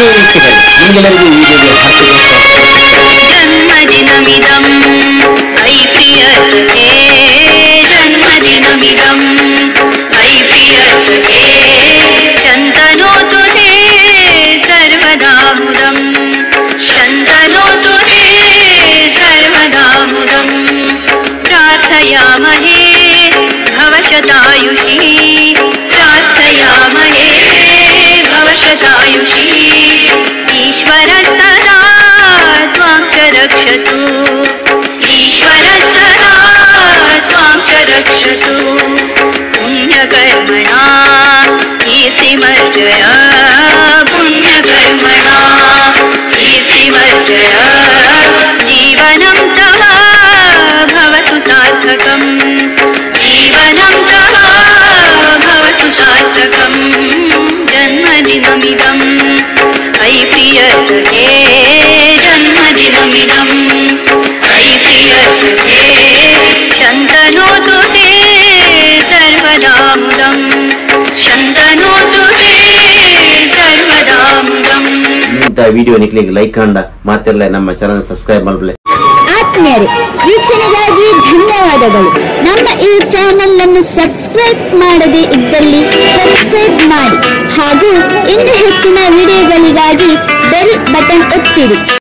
ನಿಮಗೆಲ್ಲರಿಗೂ ಈ ವಿಡಿಯೋಗೆ जन्मदिनमिदं ऐ प्रियसखे जन्मदिनमिदं ऐ प्रियसखे शन्तनोतु ते सर्वदा मुदं शन्तनोतु ते सर्वदा मुदं प्रार्थयामहे भवशतायुषी प्रार्थयामहे भवशतायुषी ईश्वर सदा त्वां च रक्षतु ईश्वर सदा त्वां च रक्षतु पुण्यकर्मणा कीर्तिमर्जय पुण्यकर्मणा कीर्तिमर्जय जीवनं तव भवतु सार्थकं जीवनं तव भवतु सार्थकं जन्मदिनमिदम् ऐ प्रियसखे जन्मदिनमिदं ऐ प्रियसखे शन्तनोतु ते सर्वदा मुदं शन्तनोतु ते सर्वदा मुदं ಇಂಥ ವಿಡಿಯೋ ನಿಕ್ಲಿಕ್ಕೆ ಲೈಕ್ ಕಂಡ ಮಾತೆಲ್ಲ ನಮ್ಮ ಚಾನೆಲ್ ಸಬ್ಸ್ಕ್ರೈಬ್ ಮಾಡಬಲ್ಲೆ. ಆತ್ಮೀಯರೇ, ವೀಕ್ಷಣೆಗಾಗಿ ಧನ್ಯವಾದಗಳು. ನಮ್ಮ ಈ ಚಾನೆಲ್ ಅನ್ನು ಸಬ್ಸ್ಕ್ರೈಬ್ ಮಾಡದೇ ಇದ್ದಲ್ಲಿ ಸಬ್ಸ್ಕ್ರೈಬ್ ಮಾಡಿ ಹಾಗೂ ಇನ್ನೂ ಹೆಚ್ಚಿನ ವಿಡಿಯೋಗಳಿಗಾಗಿ ಬೆಲ್ ಬಟನ್ ಒತ್ತಿರಿ.